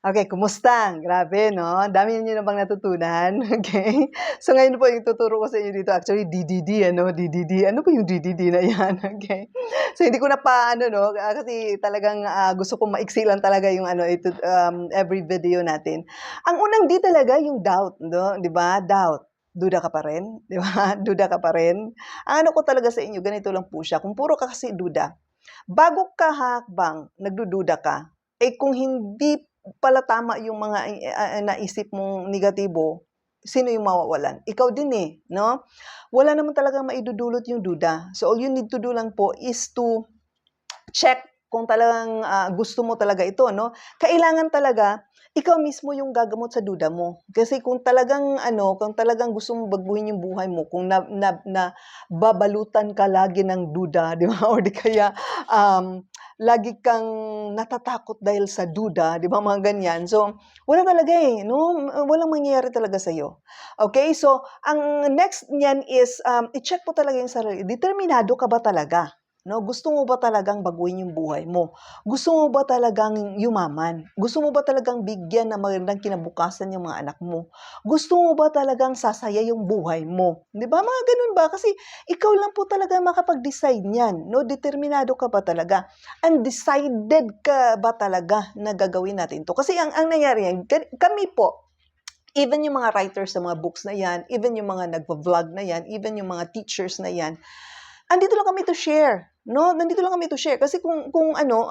Okay, kumusta? Grabe 'no, ang dami niyo na bang natutunan? Okay. So ngayon po yung ituturo ko sa inyo dito actually DDD ano, DDD. Ano po yung DDD na 'yan? Okay. So hindi ko na pa-ano 'no, kasi talagang, gusto kong maiksi lang talaga yung ano, every video natin. Ang unang D talaga yung doubt 'no, 'di ba? Doubt. Duda ka pa rin, 'di ba? Duda ka pa rin. Ang ano ko talaga sa inyo, ganito lang po siya, kung puro ka kasi duda, bago ka hakbang, nagdududa ka, eh, kung hindi pala tama yung mga naisip mong negatibo, sino yung mawawalan? Ikaw din, eh, 'no? Wala naman talagang maidudulot yung duda. So, all you need to do lang po is to check kung talagang, gusto mo talaga ito 'no. Kailangan talaga ikaw mismo yung gagamot sa duda mo. Kasi kung talagang ano, kung talagang gusto mong baguhin yung buhay mo, kung babalutan ka lagi ng duda, 'di ba, or di kaya, lagi kang natatakot dahil sa duda, 'di ba, mga ganyan. So, wala talaga, eh, 'no, walang mangyayari talaga sa'yo. Okay, so ang next niyan is, i-check mo talaga yung sarili. Determinado ka ba talaga? 'No, gusto mo ba talagang baguhin yung buhay mo? Gusto mo ba talagang yumaman? Gusto mo ba talagang bigyan ng magandang kinabukasan yung mga anak mo? Gusto mo ba talagang sasaya yung buhay mo? 'Di ba, mga gano'n ba? Kasi ikaw lang po talaga makapag-decide niyan, 'no, determinado ka ba talaga? Undecided ka ba talaga na gagawin natin 'to? Kasi ang nangyari yan, kami po, even yung mga writers sa mga books na yan, even yung mga nagvo-vlog na yan, even yung mga teachers na yan, andito lang kami to share, 'no? Nandito lang kami to share kasi kung ano,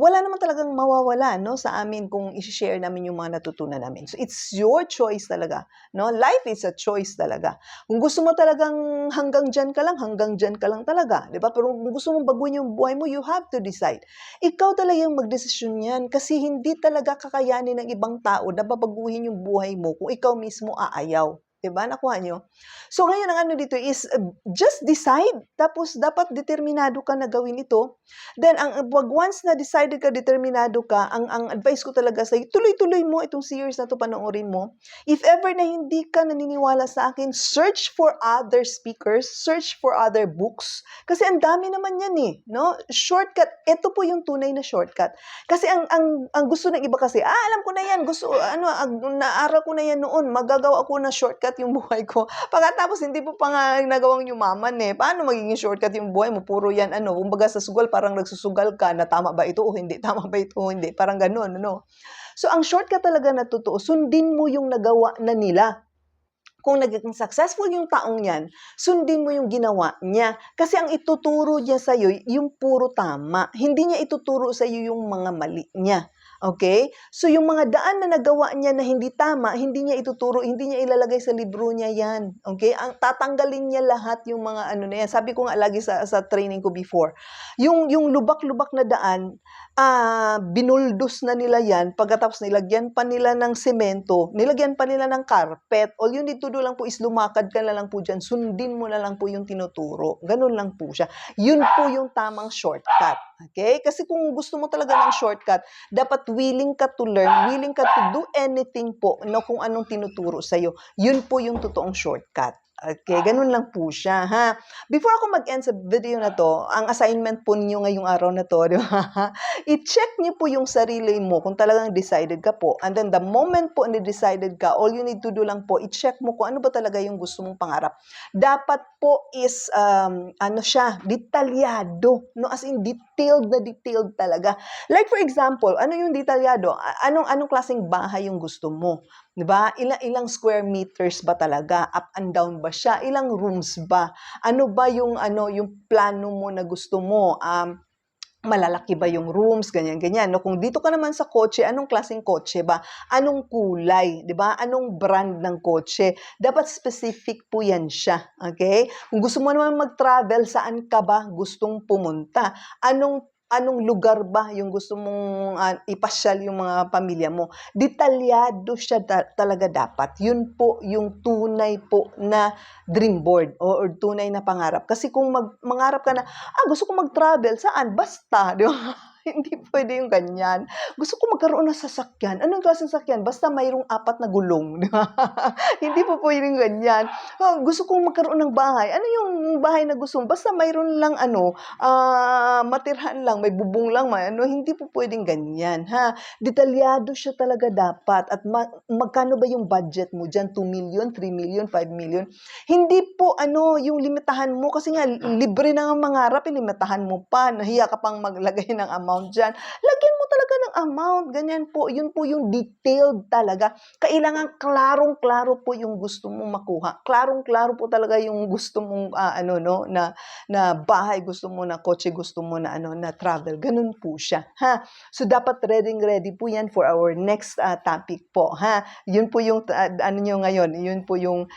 wala naman talagang mawawala 'no, sa amin kung i-she-share namin yung mga natutunan namin. So, it's your choice talaga, 'no? Life is a choice talaga. Kung gusto mo talagang hanggang diyan ka lang talaga, 'di ba? Pero kung gusto mong baguhin yung buhay mo, you have to decide. Ikaw talaga yung magdesisyon niyan kasi hindi talaga kakayanin ng ibang tao na babaguhin yung buhay mo kung ikaw mismo aayaw, 'di ba? Nakuha niyo? So ngayon ang ano dito is, just decide tapos dapat determinado ka na gawin ito. Then once na decided ka, determinado ka, ang advice ko talaga sa'yo, tuloy-tuloy mo itong series na 'to, panoorin mo. If ever na hindi ka naniniwala sa akin, search for other speakers, search for other books, kasi ang dami naman yan, eh, 'no? Shortcut, ito po yung tunay na shortcut. Kasi ang gusto ng iba kasi, alam ko na yan, gusto ano, naaral ko na yan noon, magagawa ko na shortcut yung buhay ko. Pagkatapos hindi mo pa nga nagawang yumaman, eh, paano magiging shortcut yung buhay mo, puro yan ano, kumbaga sa sugal parang nagsusugal ka na tama ba ito o hindi, tama ba ito o hindi, parang gano'n ano. So ang shortcut talaga na totoo, sundin mo yung nagawa na nila. Kung naging successful yung taong 'yan, sundin mo yung ginawa niya. Kasi ang ituturo niya sa'yo yung puro tama, hindi niya ituturo sa'yo yung mga mali niya, okay? So yung mga daan na nagawa niya na hindi tama, hindi niya ituturo, hindi niya ilalagay sa libro niya 'yan, okay? Ang tatanggalin niya lahat yung mga ano na 'yan. Sabi ko nga lagi sa training ko before, yung lubak-lubak na daan, binuldos na nila 'yan, pagkatapos nilagyan pa nila ng semento, nilagyan pa nila ng carpet. All you need to do lang po is lumakad ka na lang po diyan, sundin mo na lang po yung tinuturo, gano'n lang po siya. Yun po yung tamang shortcut, okay? Kasi kung gusto mo talaga ng shortcut, dapat willing ka to learn, willing ka to do anything po na kung anong tinuturo sa'yo. Yun po yung totoong shortcut. Okay, gano'n lang po siya, ha? Before ako mag-end sa video na 'to, ang assignment po ninyo ngayong araw na 'to, 'di ba? I-check niyo po yung sarili mo kung talagang decided ka po. And then the moment po na decided ka, all you need to do lang po, i-check mo kung ano ba talaga yung gusto mong pangarap. Dapat po is, ano siya, detalyado, no? As in, detailed na detailed talaga. Like for example, ano yung detalyado? Anong klaseng bahay yung gusto mo? 'Di ba? Ilang square meters ba talaga? Up and down ba siya? Ilang rooms ba? Ano ba yung ano, yung plano mo na gusto mo? Malalaki ba yung rooms, ganyan-ganyan, 'no? Kung dito ka naman sa kotse, anong klaseng kotse ba? Anong kulay, 'di ba? Anong brand ng kotse? Dapat specific po 'yan siya, okay? Kung gusto mo naman mag-travel, saan ka ba gustong pumunta? Anong anong lugar ba yung gusto mong, ipasyal yung mga pamilya mo? Detalyado siya talaga dapat. Yun po yung tunay po na dream board or tunay na pangarap. Kasi kung mangarap ka na, gusto ko mag-travel, saan? Basta, di ba? Hindi puwede yung ganyan. Gusto ko magkaroon ng sasakyan. Anong klaseng sasakyan? Basta mayroong 4 na gulong, di ba? Hindi po puwedeng ganyan. Gusto kong magkaroon ng bahay. Ano yung bahay na gusto mo? Basta mayroon lang ano, matirhan lang, may bubong lang, may ano, hindi po puwedeng ganyan, ha? Detalyado siya talaga dapat at magkano ba yung budget mo diyan, 2,000,000, 3,000,000, 5,000,000? Hindi po ano, yung limitahan mo kasi nga libre na ngang mangarap, limitahan mo pa, nahiya ka pang maglagay ng amount diyan. Lagyan mo talaga ng amount, ganyan po. Yun po yung detailed talaga. Kailangan klarong-klaro po yung gusto mong makuha. Klarong-klaro po talaga yung gusto mong, ano 'no, na bahay, gusto mo na kotse, gusto mo na ano, na travel, gano'n po siya, ha. So, dapat reading-ready po 'yan for our next, topic po, ha. Yun po yung ano niyo ngayon, yun po yung,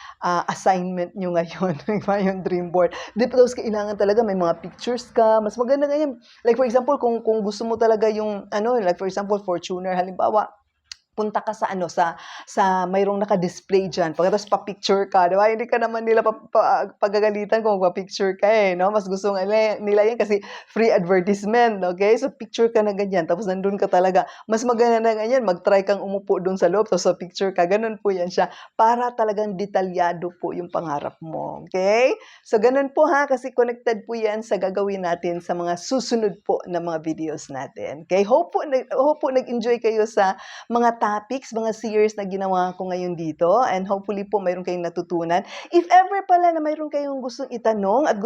assignment niyo ngayon, di ba, yung dream board. Tapos kailangan talaga may mga pictures ka, mas maganda ganyan. Like for example, kung gusto mo talaga yung ano, like for example, Fortuner halimbawa, punta ka sa ano, sa mayroong naka-display diyan, pagkatapos pa-picture ka, 'di ba? Hindi ka naman nila pagagalitan kung magpa-picture ka, eh, 'no? Mas gusto nga nila 'yan kasi free advertisement, okay? So, picture ka na ganyan, tapos nandun ka talaga. Mas maganda na ganyan, mag-try kang umupo dun sa loob, tapos pa-picture ka, gano'n po 'yan siya, para talagang detalyado po yung pangarap mo, okay? So, gano'n po, ha, kasi connected po 'yan sa gagawin natin sa mga susunod po na mga videos natin, okay? Hope po nag-enjoy kayo sa mga topics, mga series na ginawa ko ngayon dito, and hopefully po mayroon kayong natutunan. If ever pala na mayroon kayong gustong itanong at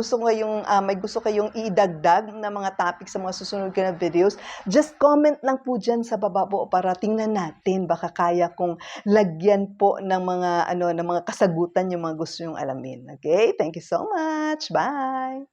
may gusto kayong idagdag na mga topics sa mga susunod ko na videos, just comment lang po diyan sa baba po para tingnan natin baka kaya kong lagyan po ng mga ano, ng mga kasagutan yung mga gusto niyong alamin. Okay? Thank you so much. Bye.